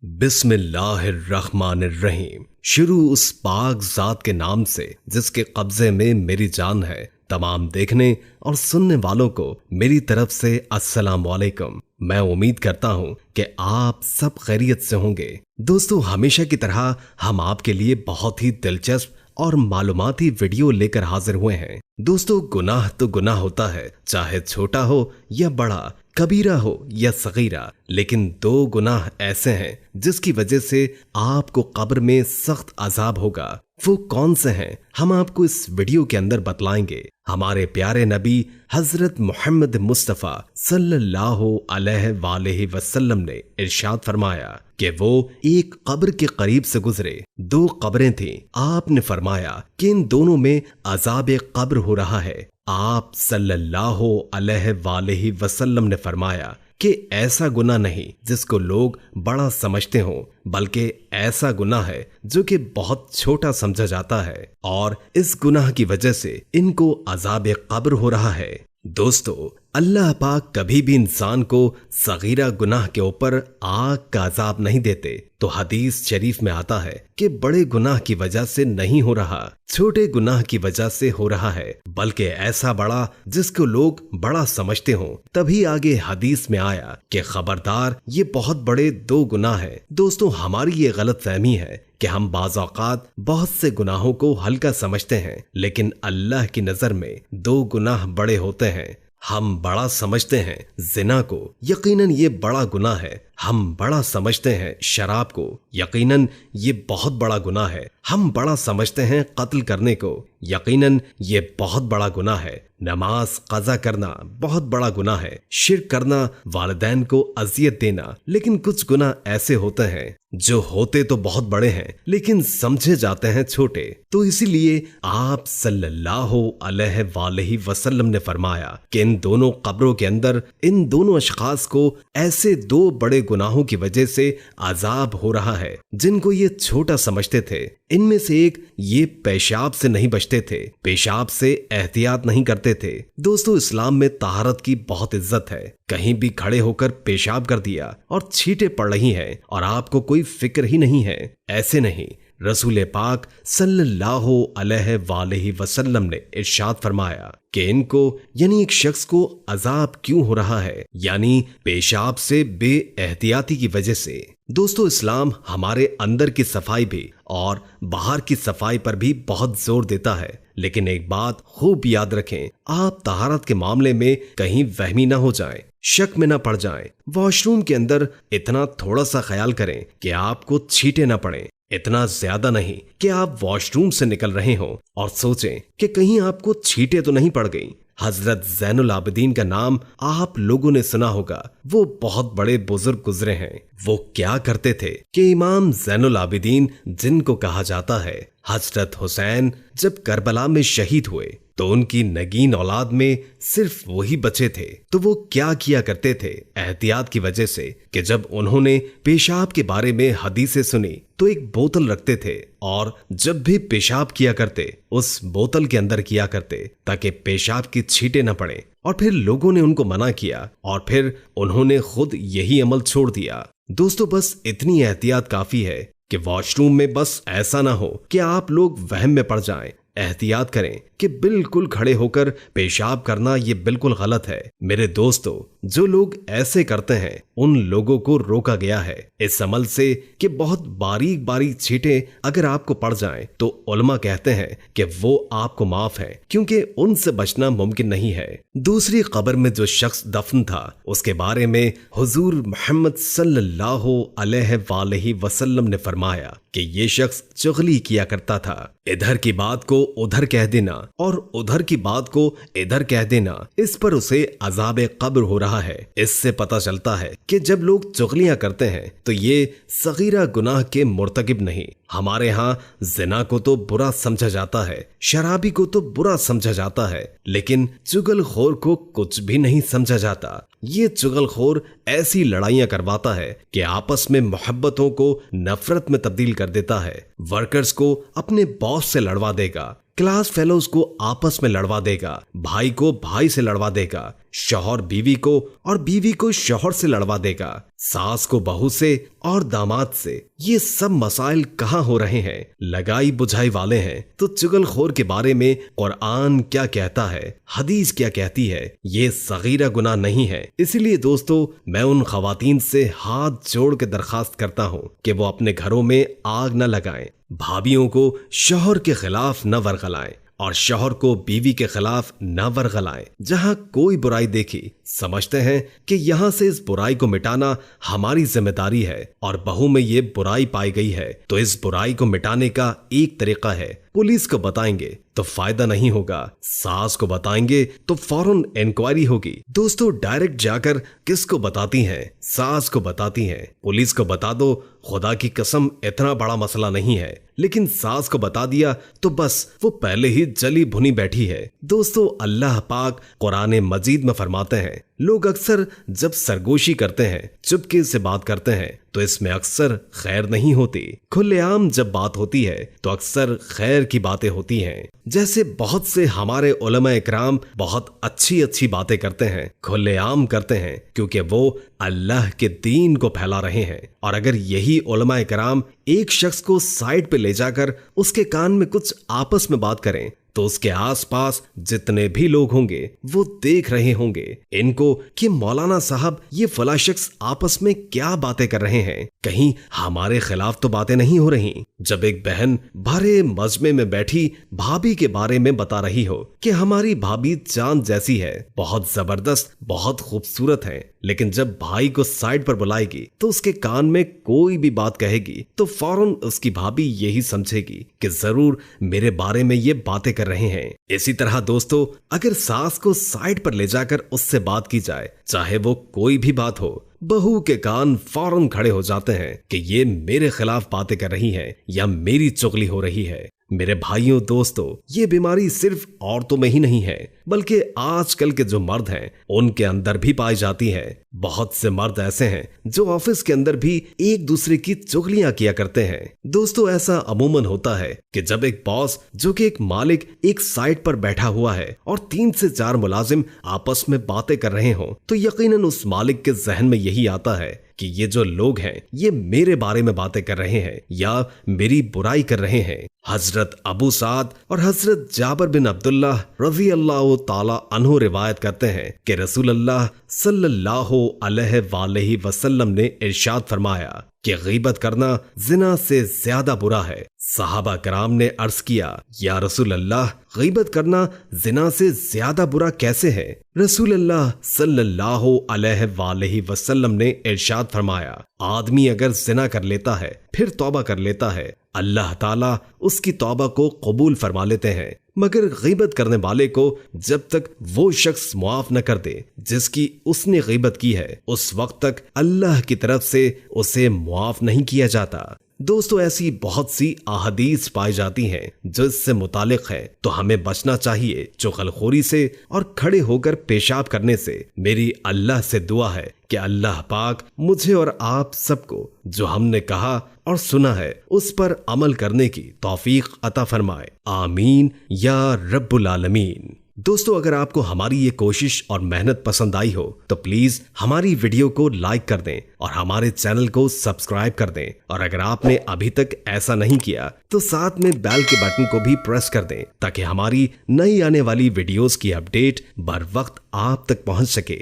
बिस्मिल्लाहिर्रहमानिर्रहीम। शुरू उस पाक ज़ात के नाम से जिसके कब्जे में मेरी जान है। तमाम देखने और सुनने वालों को मेरी तरफ से अस्सलाम वालेकुम। मैं उम्मीद करता हूँ कि आप सब खैरियत से होंगे। दोस्तों, हमेशा की तरह हम आपके लिए बहुत ही दिलचस्प और मालूमाती वीडियो लेकर हाजिर हुए हैं। दोस्तों, गुनाह तो गुनाह होता है, चाहे छोटा हो या बड़ा, कबीरा हो या सगीरा, लेकिन दो गुनाह ऐसे हैं जिसकी वजह से आपको कब्र में सख्त अजाब होगा। वो कौन से हैं, हम आपको इस वीडियो के अंदर बतलाएंगे। हमारे प्यारे नबी हजरत मोहम्मद मुस्तफ़ा सल्लल्लाहु अलैहि वसल्लम ने इरशाद फरमाया कि वो एक कब्र के करीब से गुजरे। दो कब्रें थीं। आपने फरमाया कि इन दोनों में अजाब कब्र हो रहा है। आप सल्लल्लाहु अलैहि वसल्लम ने फरमाया कि ऐसा गुनाह नहीं जिसको लोग बड़ा समझते हों, बल्कि ऐसा गुनाह है जो कि बहुत छोटा समझा जाता है और इस गुनाह की वजह से इनको अजाब कब्र हो रहा है। दोस्तों, अल्लाह पाक कभी भी इंसान को सगीरा गुनाह के ऊपर आग का अजाब नहीं देते। तो हदीस शरीफ में आता है कि बड़े गुनाह की वजह से नहीं हो रहा, छोटे गुनाह की वजह से हो रहा है, बल्कि ऐसा बड़ा जिसको लोग बड़ा समझते हों। तभी आगे हदीस में आया कि खबरदार, ये बहुत बड़े दो गुनाह हैं। दोस्तों, हमारी ये गलत फहमी है कि हम बाज़ औक़ात बहुत से गुनाहों को हल्का समझते हैं, लेकिन अल्लाह की नजर में दो गुनाह बड़े होते हैं। हम बड़ा समझते हैं जिना को, यकीनन ये बड़ा गुनाह है। हम बड़ा समझते हैं शराब को, यकीनन ये बहुत बड़ा गुनाह है। हम बड़ा समझते हैं कत्ल करने को, यकीनन ये बहुत बड़ा गुनाह है। नमाज कज़ा करना बहुत बड़ा गुनाह है। शिर्क करना, वालिदैन को अजियत देना। लेकिन कुछ गुनाह ऐसे होते हैं जो होते तो बहुत बड़े हैं लेकिन समझे जाते हैं छोटे। तो इसीलिए आप सल्लल्लाहु अलैहि वसल्लम ने फरमाया कि इन दोनों कब्रों के अंदर इन दोनों अशखास को ऐसे दो बड़े गुनाहों की वजह से अजाब हो रहा है जिनको ये छोटा समझते थे। इनमें से एक, ये पेशाब से नहीं बचते थे, पेशाब से एहतियात नहीं करते थे। दोस्तों, इस्लाम में तहारत की बहुत इज्जत है। कहीं भी खड़े होकर पेशाब कर दिया और छींटे पड़ रही हैं और आपको कोई फिक्र ही नहीं है, ऐसे नहीं। रसूल पाक सल्लल्लाहु अलैहि वसल्लम ने इरशाद फरमाया कि इनको यानी एक शख्स को अजाब क्यों हो रहा है, यानी पेशाब से बेएहतियाती की वजह से। दोस्तों, इस्लाम हमारे अंदर की सफाई भी और बाहर की सफाई पर भी बहुत जोर देता है। लेकिन एक बात खूब याद रखें, आप तहारत के मामले में कहीं वहमी ना हो जाएं, शक में ना पड़ जाएं। वॉशरूम के अंदर इतना थोड़ा सा ख्याल करें कि आपको छींटे ना पड़े, इतना ज्यादा नहीं कि आप वॉशरूम से निकल रहे हो और सोचें कि कहीं आपको छींटे तो नहीं पड़ गई। हजरत ज़ैनुल आबिदीन का नाम आप लोगों ने सुना होगा। वो बहुत बड़े बुजुर्ग गुजरे हैं। वो क्या करते थे कि इमाम ज़ैनुल आबिदीन, जिनको कहा जाता है हजरत हुसैन, जब करबला में शहीद हुए तो उनकी नगीन औलाद में सिर्फ वही बचे थे। तो वो क्या किया करते थे एहतियात की वजह से कि जब उन्होंने पेशाब के बारे में हदीसें सुनी तो एक बोतल रखते थे और जब भी पेशाब किया करते उस बोतल के अंदर किया करते ताकि पेशाब की छींटे न पड़े। और फिर लोगों ने उनको मना किया और फिर उन्होंने खुद यही अमल छोड़ दिया। दोस्तों, बस इतनी एहतियात काफी है कि वॉशरूम में बस ऐसा ना हो कि आप लोग वहम में पड़ जाएं। एहतियात करें कि बिल्कुल खड़े होकर पेशाब करना ये बिल्कुल गलत है। मेरे दोस्तों, जो लोग ऐसे करते हैं उन लोगों को रोका गया है इस अमल से कि बहुत बारीक बारीक छींटे अगर आपको पड़ जाएं तो उलमा कहते हैं कि वो आपको माफ है, क्योंकि उनसे बचना मुमकिन नहीं है। दूसरी कब्र में जो शख्स दफन था उसके बारे में हुजूर मोहम्मद सल्लल्लाहु अलैहि वसल्लम ने फरमाया कि ये शख्स चुगली किया करता था। इधर की बात को उधर कह देना और उधर की बात को इधर कह देना, इस पर उसे अजाब कब्र हो रहा है। इससे पता चलता है कि जब लोग चुगलियां करते हैं तो ये सगीरा गुनाह के मुर्तकिब नहीं। हमारे यहाँ जिना को तो बुरा समझा जाता है, शराबी को तो बुरा समझा जाता है, लेकिन चुगलखोर को कुछ भी नहीं समझा जाता। ये चुगलखोर ऐसी लड़ाइयां करवाता है कि आपस में मोहब्बतों को नफरत में तब्दील कर देता है। वर्कर्स को अपने बॉस से लड़वा देगा, क्लास फेलोज को आपस में लड़वा देगा, भाई को भाई से लड़वा देगा, शौहर बीवी को और बीवी को शौहर से लड़वा देगा, सास को बहू से और दामाद से। ये सब मसाइल कहाँ हो रहे हैं? लगाई बुझाई वाले हैं। तो चुगलखोर के बारे में कुरान क्या कहता है, हदीस क्या कहती है? ये सगीरा गुनाह नहीं है। इसीलिए दोस्तों, मैं उन खवातीन से हाथ जोड़ के दरखास्त करता हूँ कि वो अपने घरों में आग न लगाएं, भाभियों को शौहर के खिलाफ न वर्गलाएं और शौहर को बीवी के खिलाफ न वर्गलाएं। जहां कोई बुराई देखी, समझते हैं कि यहां से इस बुराई को मिटाना हमारी जिम्मेदारी है, और बहू में ये बुराई पाई गई है तो इस बुराई को मिटाने का एक तरीका है, पुलिस को बताएंगे तो फायदा नहीं होगा, सास को बताएंगे तो फौरन इंक्वायरी होगी। दोस्तों, डायरेक्ट जाकर किसको बताती हैं? सास को बताती हैं। पुलिस को बता दो, खुदा की कसम इतना बड़ा मसला नहीं है, लेकिन सास को बता दिया तो बस वो पहले ही जली भुनी बैठी है। दोस्तों, अल्लाह पाक कुरान मजीद में फरमाते हैं, लोग अक्सर जब सरगोशी करते हैं, चुपके से बात करते हैं, तो इसमें अक्सर खैर नहीं होती। खुलेआम जब बात होती है तो अक्सर खैर की बातें होती हैं। जैसे बहुत से हमारे उलमा इकराम बहुत अच्छी अच्छी बातें करते हैं, खुलेआम करते हैं, क्योंकि वो अल्लाह के दीन को फैला रहे हैं। और अगर यही उलमा इकराम एक शख्स को साइड पे ले जाकर उसके कान में कुछ आपस में बात करें, तो उसके आसपास जितने भी लोग होंगे वो देख रहे होंगे इनको कि मौलाना साहब ये फला शख्स आपस में क्या बातें कर रहे हैं, कहीं हमारे खिलाफ तो बातें नहीं हो रही। जब एक बहन भरे मजमे में बैठी भाभी के बारे में बता रही हो कि हमारी भाभी चांद जैसी है, बहुत जबरदस्त, बहुत खूबसूरत है, लेकिन जब भाई को साइड पर बुलाएगी तो उसके कान में कोई भी बात कहेगी तो फौरन उसकी भाभी यही समझेगी कि जरूर मेरे बारे में ये बातें कर रहे हैं। इसी तरह दोस्तों, अगर सास को साइड पर ले जाकर उससे बात की जाए, चाहे वो कोई भी बात हो, बहू के कान फौरन खड़े हो जाते हैं कि ये मेरे खिलाफ बातें कर रही है या मेरी चुगली हो रही है। मेरे भाइयों दोस्तों, ये बीमारी सिर्फ औरतों में ही नहीं है, बल्कि आजकल के जो मर्द हैं उनके अंदर भी पाई जाती है। बहुत से मर्द ऐसे हैं जो ऑफिस के अंदर भी एक दूसरे की चुगलियां किया करते हैं। दोस्तों, ऐसा अमूमन होता है कि जब एक बॉस जो कि एक मालिक एक साइड पर बैठा हुआ है और 3 से 4 मुलाजिम आपस में बातें कर रहे हों, तो यकीनन उस मालिक के जहन में यही आता है कि ये जो लोग हैं ये मेरे बारे में बातें कर रहे हैं या मेरी बुराई कर रहे हैं। हजरत अबू साद और हजरत जाबर बिन अब्दुल्लाह रज़ी अल्लाह ताला अन्हु रिवायत करते हैं कि रसूल अल्लाह सल्लल्लाहु अलैहि वसल्लम ने इरशाद फरमाया कि गीबत करना जिना से ज्यादा बुरा है। सहाबा कराम ने अर्ज किया, या रसूल अल्लाह, गीबत करना जिना से ज्यादा बुरा कैसे है? रसूल अल्लाह सल्लल्लाहु अलैहि वसल्लम ने इरशाद फरमाया, आदमी अगर जिना कर लेता है फिर तौबा कर लेता है, अल्लाह ताला उसकी तौबा को कबूल फरमा लेते हैं, मगर गीबत करने वाले को जब तक वो शख्स मुआफ न कर दे जिसकी उसने गीबत की है, उस वक्त तक अल्लाह की तरफ से उसे मुआफ नहीं किया जाता। दोस्तों, ऐसी बहुत सी अहादीस पाई जाती हैं जो इससे मुतालिक है, तो हमें बचना चाहिए चुगलखोरी से और खड़े होकर पेशाब करने से। मेरी अल्लाह से दुआ है कि अल्लाह पाक मुझे और आप सबको जो हमने कहा और सुना है उस पर अमल करने की तौफीक अता फरमाए। आमीन या रब्बुल आलमीन। दोस्तों, अगर आपको हमारी ये कोशिश और मेहनत पसंद आई हो तो प्लीज हमारी वीडियो को लाइक कर दें और हमारे चैनल को सब्सक्राइब कर दें, और अगर आपने अभी तक ऐसा नहीं किया तो साथ में बेल के बटन को भी प्रेस कर दें ताकि हमारी नई आने वाली वीडियोस की अपडेट बर वक्त आप तक पहुंच सके।